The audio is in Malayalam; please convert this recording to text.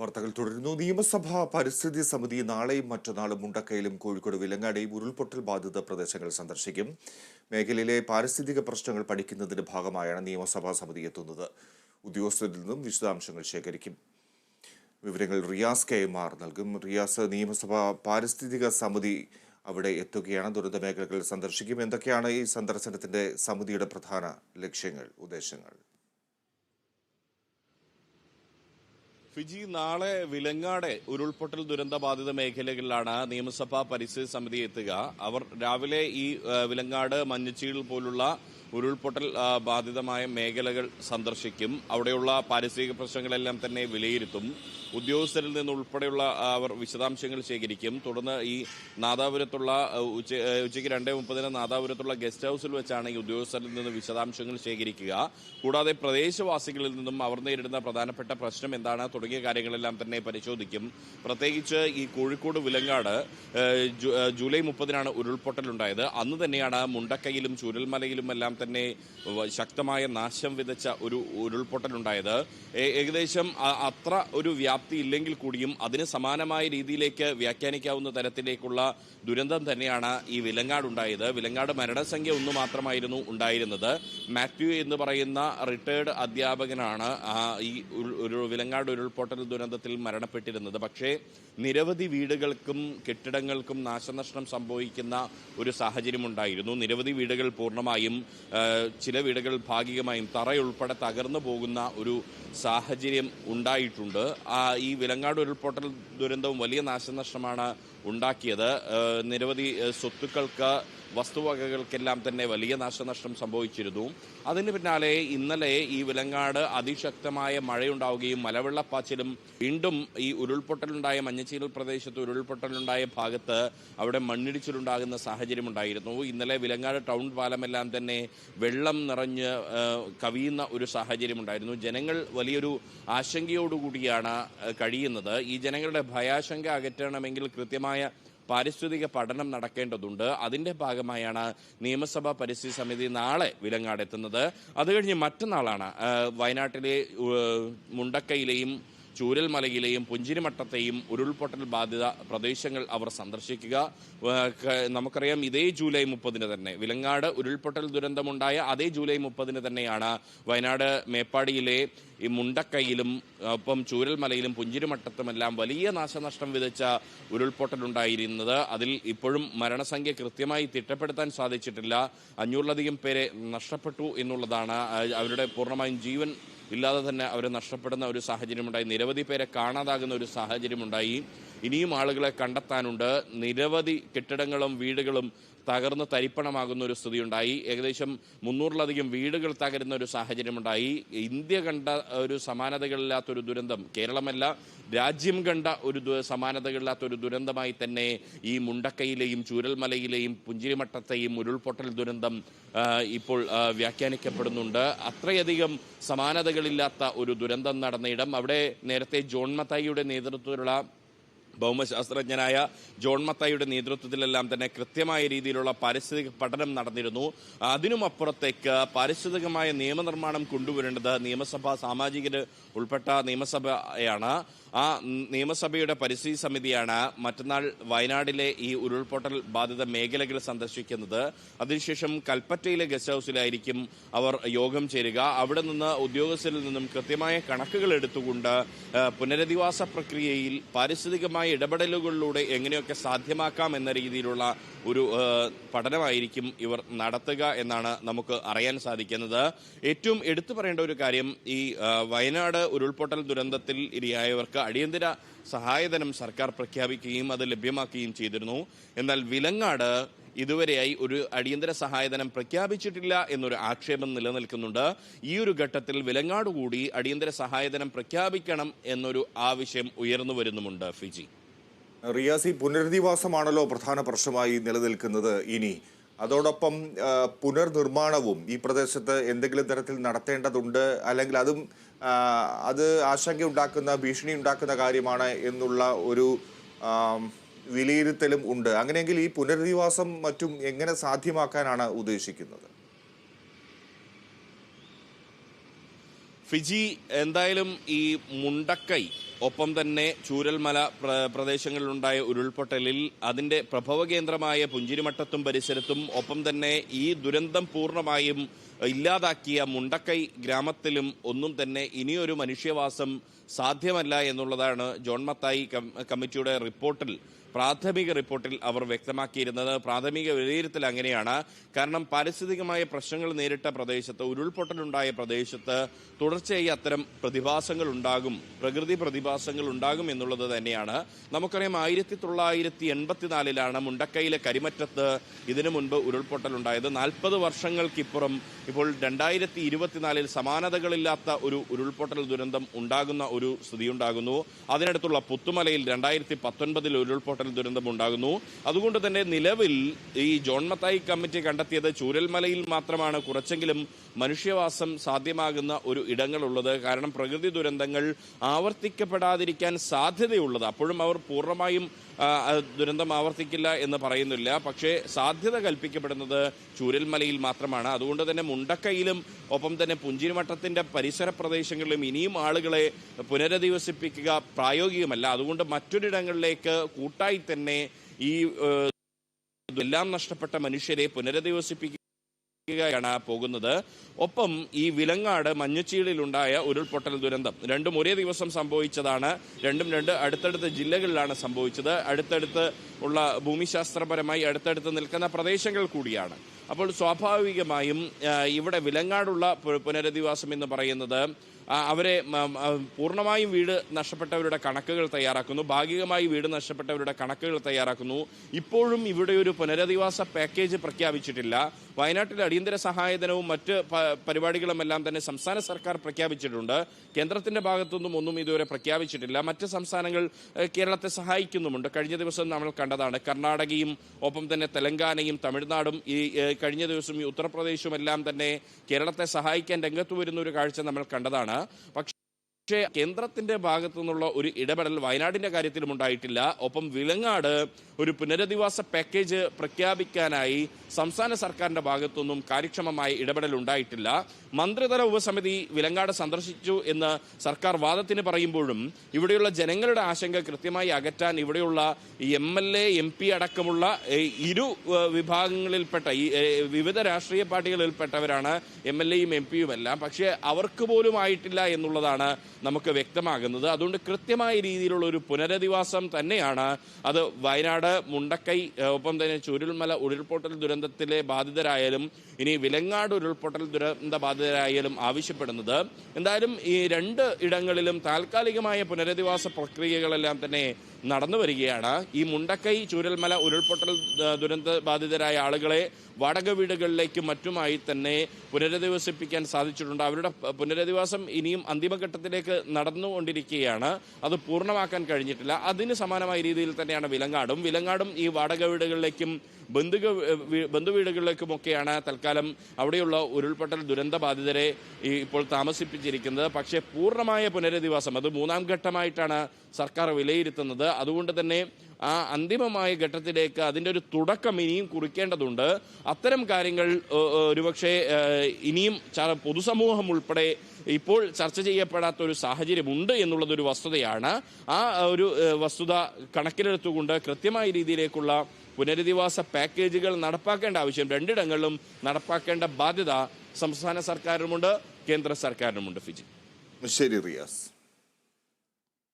വാർത്തകൾ തുടരുന്നു. നിയമസഭാ പരിസ്ഥിതി സമിതി നാളെയും മറ്റന്നാളും മുണ്ടക്കയിലും കോഴിക്കോട് വിലങ്ങാടിയും ഉരുൾപൊട്ടൽ ബാധിത പ്രദേശങ്ങൾ സന്ദർശിക്കും. മേഖലയിലെ പാരിസ്ഥിതിക പ്രശ്നങ്ങൾ പഠിക്കുന്നതിന്റെ ഭാഗമായാണ് നിയമസഭാ സമിതി എത്തുന്നത്. ഉദ്യോഗസ്ഥരിൽ നിന്നും വിശദാംശങ്ങൾ ശേഖരിക്കും. വിവരങ്ങൾ റിയാസ് KMR നൽകും. റിയാസ്, നിയമസഭാ പാരിസ്ഥിതിക സമിതി അവിടെ എത്തുകയാണ്, ദുരന്ത മേഖലകൾ സന്ദർശിക്കും. എന്തൊക്കെയാണ് ഈ സന്ദർശനത്തിന്റെ സമിതിയുടെ പ്രധാന ലക്ഷ്യങ്ങൾ, ഉദ്ദേശങ്ങൾ? ഫിജി, നാളെ വിലങ്ങാട് ഉരുൾപൊട്ടൽ ദുരന്തബാധിത മേഖലകളിലാണ് നിയമസഭാ പരിസ്ഥിതി സമിതി എത്തുക. അവർ രാവിലെ ഈ വിലങ്ങാട്, മഞ്ഞച്ചീൽ പോലുള്ള ഉരുൾപൊട്ടൽ ബാധിതമായ മേഖലകൾ സന്ദർശിക്കും. അവിടെയുള്ള പാരിസ്ഥിതിക പ്രശ്നങ്ങളെല്ലാം തന്നെ വിലയിരുത്തും. ഉദ്യോഗസ്ഥരിൽ നിന്നുൾപ്പെടെയുള്ള അവർ വിശദാംശങ്ങൾ ശേഖരിക്കും. തുടർന്ന് ഈ നാദാപുരത്തുള്ള ഉച്ചയ്ക്ക് 2:30 നാദാപുരത്തുള്ള ഗസ്റ്റ് ഹൗസിൽ വെച്ചാണ് ഈ ഉദ്യോഗസ്ഥരിൽ നിന്ന് വിശദാംശങ്ങൾ ശേഖരിക്കുക. കൂടാതെ പ്രദേശവാസികളിൽ നിന്നും അവർ നേരിടുന്ന പ്രധാനപ്പെട്ട പ്രശ്നം എന്താണ് തുടങ്ങിയ കാര്യങ്ങളെല്ലാം തന്നെ പരിശോധിക്കും. പ്രത്യേകിച്ച് ഈ കോഴിക്കോട് വിലങ്ങാട് ജൂലൈ 30 ഉരുൾപൊട്ടലുണ്ടായത്. അന്ന് തന്നെയാണ് മുണ്ടക്കയിലും ചൂരൽമലയിലും എല്ലാം തന്നെ ശക്തമായ നാശം വിതച്ച ഒരു ഉരുൾപൊട്ടലുണ്ടായത്. ഏകദേശം അത്ര ഒരു വ്യാപ്തി ഇല്ലെങ്കിൽ കൂടിയും അതിന് സമാനമായ രീതിയിലേക്ക് വ്യാഖ്യാനിക്കാവുന്ന തരത്തിലേക്കുള്ള ദുരന്തം തന്നെയാണ് ഈ വിലങ്ങാട് ഉണ്ടായത്. വിലങ്ങാട് മരണസംഖ്യ 1 മാത്രമായിരുന്നു ഉണ്ടായിരുന്നത്. മാത്യു എന്ന് പറയുന്ന റിട്ടയർഡ് അധ്യാപകനാണ് ഈ വിലങ്ങാട് ഉരുൾപൊട്ടൽ ദുരന്തത്തിൽ മരണപ്പെട്ടിരുന്നത്. പക്ഷേ നിരവധി വീടുകൾക്കും കെട്ടിടങ്ങൾക്കും നാശനഷ്ടം സംഭവിക്കുന്ന ഒരു സാഹചര്യമുണ്ടായിരുന്നു. നിരവധി വീടുകൾ പൂർണ്ണമായും, ചില വീടുകൾ ഭാഗികമായും, തറയുൾപ്പെടെ തകർന്നു പോകുന്ന ഒരു സാഹചര്യം ഉണ്ടായിട്ടുണ്ട്. ഈ വിലങ്ങാട് ഉരുൾപൊട്ടൽ ദുരന്തവും വലിയ നാശനഷ്ടമാണ് ഉണ്ടാക്കിയത്. നിരവധി സ്വത്തുക്കൾക്ക്, വസ്തുവകകൾക്കെല്ലാം തന്നെ വലിയ നാശനഷ്ടം സംഭവിച്ചിരുന്നു. അതിന് പിന്നാലെ ഇന്നലെ ഈ വിലങ്ങാട് അതിശക്തമായ മഴയുണ്ടാവുകയും മലവെള്ളപ്പാച്ചിലും വീണ്ടും ഈ ഉരുൾപൊട്ടലുണ്ടായ മഞ്ഞച്ചീൽ പ്രദേശത്ത് ഉരുൾപൊട്ടലുണ്ടായ ഭാഗത്ത് അവിടെ മണ്ണിടിച്ചിലുണ്ടാകുന്ന സാഹചര്യമുണ്ടായിരുന്നു. ഇന്നലെ വിലങ്ങാട് ടൗൺ പാലമെല്ലാം തന്നെ വെള്ളം നിറഞ്ഞ് കവിയുന്ന ഒരു സാഹചര്യമുണ്ടായിരുന്നു. ജനങ്ങൾ വലിയൊരു ആശങ്കയോടുകൂടിയാണ് കഴിയുന്നത്. ഈ ജനങ്ങളുടെ ഭയാശങ്ക അകറ്റണമെങ്കിൽ കൃത്യമായ പാരിസ്ഥിതിക പഠനം നടക്കേണ്ടതുണ്ട്. അതിൻ്റെ ഭാഗമായാണ് നിയമസഭാ പരിസ്ഥിതി സമിതി നാളെ വിലങ്ങാട് എത്തുന്നത്. അത് കഴിഞ്ഞ് മറ്റന്നാളാണ് വയനാട്ടിലെ മുണ്ടക്കയിലെയും ചൂരൽമലയിലെയും പുഞ്ചിരിമട്ടത്തെയും ഉരുൾപൊട്ടൽ ബാധിത പ്രദേശങ്ങൾ അവർ സന്ദർശിക്കുക. നമുക്കറിയാം, ഇതേ ജൂലൈ 30 തന്നെ വിലങ്ങാട് ഉരുൾപൊട്ടൽ ദുരന്തമുണ്ടായ അതേ ജൂലൈ 30 തന്നെയാണ് വയനാട് മേപ്പാടിയിലെ ഈ മുണ്ടക്കയിലും ഒപ്പം ചൂരൽമലയിലും പുഞ്ചിരിമട്ടത്തുമെല്ലാം വലിയ നാശനഷ്ടം വിതച്ച ഉരുൾപൊട്ടലുണ്ടായിരുന്നത്. അതിൽ ഇപ്പോഴും മരണസംഖ്യ കൃത്യമായി തിട്ടപ്പെടുത്താൻ സാധിച്ചിട്ടില്ല. 500-ലധികം പേരെ നഷ്ടപ്പെട്ടു എന്നുള്ളതാണ്. അവരുടെ പൂർണ്ണമായും ജീവൻ ഇല്ലാതെ തന്നെ അവർ നഷ്ടപ്പെടുന്ന ഒരു സാഹചര്യമുണ്ടായി. നിരവധി പേരെ കാണാതാകുന്ന ഒരു സാഹചര്യമുണ്ടായി. ഇനിയും ആളുകളെ കണ്ടെത്താനുണ്ട്. നിരവധി കെട്ടിടങ്ങളും വീടുകളും തകർന്ന് തരിപ്പണമാകുന്ന ഒരു സ്ഥിതിയുണ്ടായി. ഏകദേശം 300-ലധികം വീടുകൾ തകരുന്ന ഒരു സാഹചര്യമുണ്ടായി. ഇന്ത്യ കണ്ട ഒരു സമാനതകളില്ലാത്തൊരു ദുരന്തം, കേരളമല്ല രാജ്യം കണ്ട ഒരു സമാനതകളില്ലാത്തൊരു ദുരന്തമായി തന്നെ ഈ മുണ്ടക്കയിലെയും ചൂരൽമലയിലെയും പുഞ്ചിരിമട്ടത്തെയും ഉരുൾപൊട്ടൽ ദുരന്തം ഇപ്പോൾ വ്യാഖ്യാനിക്കപ്പെടുന്നുണ്ട്. അത്രയധികം സമാനതകളില്ലാത്ത ഒരു ദുരന്തം നടന്ന ഇടം. അവിടെ നേരത്തെ ജോൺ മത്തായിയുടെ നേതൃത്വത്തിലുള്ള ഭൗമശാസ്ത്രജ്ഞനായ ജോൺ മത്തായിയുടെ നേതൃത്വത്തിലെല്ലാം തന്നെ കൃത്യമായ രീതിയിലുള്ള പാരിസ്ഥിതിക പഠനം നടന്നിരുന്നു. അതിനുമപ്പുറത്തേക്ക് പാരിസ്ഥിതികമായ നിയമനിർമ്മാണം കൊണ്ടുവരേണ്ടത് നിയമസഭ, സാമാജികര് ഉൾപ്പെട്ട നിയമസഭയാണ്. ആ നിയമസഭയുടെ പരിസ്ഥിതി സമിതിയാണ് മറ്റന്നാൾ വയനാടിലെ ഈ ഉരുൾപൊട്ടൽ ബാധിത മേഖലകൾ സന്ദർശിക്കുന്നത്. അതിനുശേഷം കൽപ്പറ്റയിലെ ഗസ്റ്റ് ഹൗസിലായിരിക്കും അവർ യോഗം ചേരുക. അവിടെ നിന്ന് ഉദ്യോഗസ്ഥരിൽ നിന്നും കൃത്യമായ കണക്കുകൾ എടുത്തുകൊണ്ട് പുനരധിവാസ പ്രക്രിയയിൽ പാരിസ്ഥിതികമായ ഇടപെടലുകളിലൂടെ എങ്ങനെയൊക്കെ സാധ്യമാക്കാം എന്ന രീതിയിലുള്ള ഒരു പഠനമായിരിക്കും ഇവർ നടത്തുക എന്നാണ് നമുക്ക് അറിയാൻ സാധിക്കുന്നത്. ഏറ്റവും എടുത്തു പറയേണ്ട ഒരു കാര്യം, ഈ വയനാട് ഉരുൾപൊട്ടൽ ദുരന്തത്തിൽ ഇരയായവർക്ക് അടിയന്തര സഹായധനം സർക്കാർ പ്രഖ്യാപിക്കുകയും അത് ലഭ്യമാക്കുകയും ചെയ്തിരുന്നു. എന്നാൽ വിലങ്ങാട് ഇതുവരെയായി ഒരു അടിയന്തര സഹായധനം പ്രഖ്യാപിച്ചിട്ടില്ല എന്നൊരു ആക്ഷേപം നിലനിൽക്കുന്നുണ്ട്. ഈ ഒരു ഘട്ടത്തിൽ വിലങ്ങാട് കൂടി അടിയന്തര സഹായധനം പ്രഖ്യാപിക്കണം എന്നൊരു ആവശ്യം ഉയർന്നു വരുന്നുമുണ്ട്. ഫിജി, റിയാസി, പുനരധിവാസമാണല്ലോ പ്രധാന പ്രശ്നമായി നിലനിൽക്കുന്നത്. ഇനി അതോടൊപ്പം പുനർനിർമ്മാണവും ഈ പ്രദേശത്ത് എന്തെങ്കിലും തരത്തിൽ നടത്തേണ്ടതുണ്ട്, അല്ലെങ്കിൽ അത് ആശങ്കയുണ്ടാക്കുന്ന, ഭീഷണി ഉണ്ടാക്കുന്ന കാര്യമാണ് എന്നുള്ള ഒരു വിലയിരുത്തലും ഉണ്ട്. അങ്ങനെയെങ്കിൽ ഈ പുനരധിവാസം മറ്റും എങ്ങനെ സാധ്യമാക്കാനാണ് ഉദ്ദേശിക്കുന്നത്? ഫിജി, എന്തായാലും ഈ മുണ്ടക്കൈ ഒപ്പം തന്നെ ചൂരൽമല പ്രദേശങ്ങളിലുണ്ടായ ഉരുൾപൊട്ടലിൽ അതിന്റെ പ്രഭവ കേന്ദ്രമായ പുഞ്ചിരിമട്ടത്തും പരിസരത്തും ഒപ്പം തന്നെ ഈ ദുരന്തം പൂർണ്ണമായും ഇല്ലാതാക്കിയ മുണ്ടക്കൈ ഗ്രാമത്തിലും ഒന്നും തന്നെ ഇനിയൊരു മനുഷ്യവാസം സാധ്യമല്ല എന്നുള്ളതാണ് ജോൺ മത്തായി കമ്മിറ്റിയുടെ പ്രാഥമിക റിപ്പോർട്ടിൽ അവർ വ്യക്തമാക്കിയിരുന്നത്. പ്രാഥമിക വിലയിരുത്തൽ അങ്ങനെയാണ്. കാരണം പാരിസ്ഥിതികമായ പ്രശ്നങ്ങൾ നേരിട്ട പ്രദേശത്ത്, ഉരുൾപൊട്ടലുണ്ടായ പ്രദേശത്ത് തുടർച്ചയായി അത്തരം പ്രതിഭാസങ്ങൾ ഉണ്ടാകും, പ്രകൃതി പ്രതിഭാസങ്ങൾ ഉണ്ടാകും എന്നുള്ളത് തന്നെയാണ്. നമുക്കറിയാം 1984 മുണ്ടക്കൈയിലെ കരിമറ്റത്ത് ഇതിനു മുൻപ് ഉരുൾപൊട്ടലുണ്ടായത്. 40 വർഷങ്ങൾക്കിപ്പുറം ഇപ്പോൾ 2024 സമാനതകളില്ലാത്ത ഒരു ഉരുൾപൊട്ടൽ ദുരന്തം ഉണ്ടാകുന്ന ഒരു സ്ഥിതിയുണ്ടാകുന്നു. അതിനടുത്തുള്ള പുത്തുമലയിൽ 2019 ഉരുൾപൊട്ടൽ ദുരന്തമുണ്ടാകുന്നു. അതുകൊണ്ട് തന്നെ നിലവിൽ ഈ ജോൺ മത്തായി കമ്മിറ്റി കണ്ടെത്തിയത് ചൂരൽമലയിൽ മാത്രമാണ് കുറച്ചെങ്കിലും മനുഷ്യവാസം സാധ്യമാകുന്ന ഒരു ഇടങ്ങളുള്ളത്. കാരണം പ്രകൃതി ദുരന്തങ്ങൾ ആവർത്തിക്കപ്പെടാതിരിക്കാൻ സാധ്യതയുള്ളത്, അപ്പോഴും അവർ പൂർണ്ണമായും ദുരന്തം ആവർത്തിക്കില്ല എന്ന് പറയുന്നില്ല, പക്ഷേ സാധ്യത കൽപ്പിക്കപ്പെടുന്നത് ചൂരൽമലയിൽ മാത്രമാണ്. അതുകൊണ്ട് തന്നെ മുണ്ടക്കൈയിലും ഒപ്പം തന്നെ പുഞ്ചിരിമട്ടത്തിന്റെ പരിസര പ്രദേശങ്ങളിലും ഇനിയും ആളുകളെ പുനരധിവസിപ്പിക്കുക പ്രായോഗികമല്ല. അതുകൊണ്ട് മറ്റൊരിടങ്ങളിലേക്ക് കൂട്ടായി തന്നെ ഈ എല്ലാം നഷ്ടപ്പെട്ട മനുഷ്യരെ പുനരധിവസിപ്പിക്കുക ാണ് പോകുന്നത്. ഒപ്പം ഈ വിലങ്ങാട് മഞ്ഞച്ചീളിലുണ്ടായ ഉരുൾപൊട്ടൽ ദുരന്തം രണ്ടും ഒരേ ദിവസം സംഭവിച്ചതാണ്. രണ്ടും അടുത്തടുത്ത ജില്ലകളിലാണ് സംഭവിച്ചത്. അടുത്തടുത്ത് ഉള്ള ഭൂമിശാസ്ത്രപരമായി അടുത്തടുത്ത് നിൽക്കുന്ന പ്രദേശങ്ങൾ കൂടിയാണ്. അപ്പോൾ സ്വാഭാവികമായും ഇവിടെ വിലങ്ങാടുള്ള പുനരധിവാസം എന്ന് പറയുന്നത് അവരെ പൂർണ്ണമായും വീട് നഷ്ടപ്പെട്ടവരുടെ കണക്കുകൾ തയ്യാറാക്കുന്നു, ഭാഗികമായി വീട് നഷ്ടപ്പെട്ടവരുടെ കണക്കുകൾ തയ്യാറാക്കുന്നു. ഇപ്പോഴും ഇവിടെ ഒരു പുനരധിവാസ പാക്കേജ് പ്രഖ്യാപിച്ചിട്ടില്ല. വയനാട്ടിൽ അടിയന്തര സഹായധനവും മറ്റ് പരിപാടികളുമെല്ലാം തന്നെ സംസ്ഥാന സർക്കാർ പ്രഖ്യാപിച്ചിട്ടുണ്ട്. കേന്ദ്രത്തിന്റെ ഭാഗത്തുനിന്നും ഒന്നും ഇതുവരെ പ്രഖ്യാപിച്ചിട്ടില്ല. മറ്റ് സംസ്ഥാനങ്ങൾ കേരളത്തെ സഹായിക്കുന്നുമുണ്ട്. കഴിഞ്ഞ ദിവസം നമ്മൾ കണ്ടതാണ് കർണാടകയും ഒപ്പം തന്നെ തെലങ്കാനയും തമിഴ്നാടും ഈ കഴിഞ്ഞ ദിവസം ഈ ഉത്തർപ്രദേശും എല്ലാം തന്നെ കേരളത്തെ സഹായിക്കാൻ രംഗത്ത് വരുന്ന ഒരു കാഴ്ച നമ്മൾ കണ്ടതാണ്. പക്ഷേ കേന്ദ്രത്തിന്റെ ഭാഗത്തു നിന്നുള്ള ഒരു ഇടപെടൽ വയനാടിന്റെ കാര്യത്തിലും ഉണ്ടായിട്ടില്ല. ഒപ്പം വിലങ്ങാട് ഒരു പുനരധിവാസ പാക്കേജ് പ്രഖ്യാപിക്കാനായി സംസ്ഥാന സർക്കാരിന്റെ ഭാഗത്തുനിന്നും കാര്യക്ഷമമായ ഇടപെടൽ ഉണ്ടായിട്ടില്ല. മന്ത്രിതല ഉപസമിതി വിലങ്ങാട് സന്ദർശിച്ചു എന്ന് സർക്കാർ വാദത്തിന് പറയുമ്പോഴും ഇവിടെയുള്ള ജനങ്ങളുടെ ആശങ്ക കൃത്യമായി അകറ്റാൻ ഇവിടെയുള്ള MLA MP അടക്കമുള്ള ഇരു വിഭാഗങ്ങളിൽപ്പെട്ട വിവിധ രാഷ്ട്രീയ പാർട്ടികളിൽപ്പെട്ടവരാണ് MLAയും MP എല്ലാം. പക്ഷേ അവർക്ക് പോലും ആയിട്ടില്ല എന്നുള്ളതാണ് നമുക്ക് വ്യക്തമാകുന്നത്. അതുകൊണ്ട് കൃത്യമായ രീതിയിലുള്ള ഒരു പുനരധിവാസം തന്നെയാണ് അത് വയനാട് മുണ്ടക്കൈ ഒപ്പം തന്നെ ചൂരൽമല ഉരുൾപൊട്ടൽ ദുരന്തത്തിലെ ബാധിതരായാലും ഇനി വിലങ്ങാട് ഉരുൾപൊട്ടൽ ദുരന്ത ബാധിതരായാലും ആവശ്യപ്പെടുന്നത്. എന്തായാലും ഈ രണ്ട് ഇടങ്ങളിലും താൽക്കാലികമായ പുനരധിവാസ പ്രക്രിയകളെല്ലാം തന്നെ നടന്നു വരികയാണ്. ഈ മുണ്ടക്കൈ ചൂരൽമല ഉരുൾപൊട്ടൽ ദുരന്ത ബാധിതരായ ആളുകളെ വാടക വീടുകളിലേക്കും മറ്റുമായി തന്നെ പുനരധിവസിപ്പിക്കാൻ സാധിച്ചിട്ടുണ്ട്. അവരുടെ പുനരധിവാസം ഇനിയും അന്തിമഘട്ടത്തിലേക്ക് നടന്നുകൊണ്ടിരിക്കുകയാണ്. അത് പൂർണ്ണമാക്കാൻ കഴിഞ്ഞിട്ടില്ല. അതിന് സമാനമായ രീതിയിൽ തന്നെയാണ് വിലങ്ങാടും ഈ വാടക വീടുകളിലേക്കും ബന്ധുവീടുകളിലേക്കുമൊക്കെയാണ് തൽക്കാലം അവിടെയുള്ള ഉരുൾപൊട്ടൽ ദുരന്ത ബാധിതരെ ഇപ്പോൾ താമസിപ്പിച്ചിരിക്കുന്നത്. പക്ഷേ പൂർണ്ണമായ പുനരധിവാസം അത് 3ാം ഘട്ടമായിട്ടാണ് സർക്കാർ വിലയിരുത്തുന്നത്. അതുകൊണ്ട് തന്നെ ആ അന്തിമമായ ഘട്ടത്തിലേക്ക് അതിൻ്റെ ഒരു തുടക്കം ഇനിയും കുറിക്കേണ്ടതുണ്ട്. അത്തരം കാര്യങ്ങൾ ഒരുപക്ഷെ ഇനിയും പൊതുസമൂഹം ഉൾപ്പെടെ ഇപ്പോൾ ചർച്ച ചെയ്യപ്പെടാത്ത ഒരു സാഹചര്യമുണ്ട് എന്നുള്ളതൊരു വസ്തുതയാണ്. ആ ഒരു വസ്തുത കണക്കിലെടുത്തുകൊണ്ട് കൃത്യമായ രീതിയിലേക്കുള്ള പുനരധിവാസ പാക്കേജുകൾ നടപ്പാക്കേണ്ട ആവശ്യം രണ്ടിടങ്ങളിലും നടപ്പാക്കേണ്ട ബാധ്യത സംസ്ഥാന സർക്കാരിനുമുണ്ട്, കേന്ദ്ര സർക്കാരിനുമുണ്ട്. ഫിജി. ശരി റിയാസ്.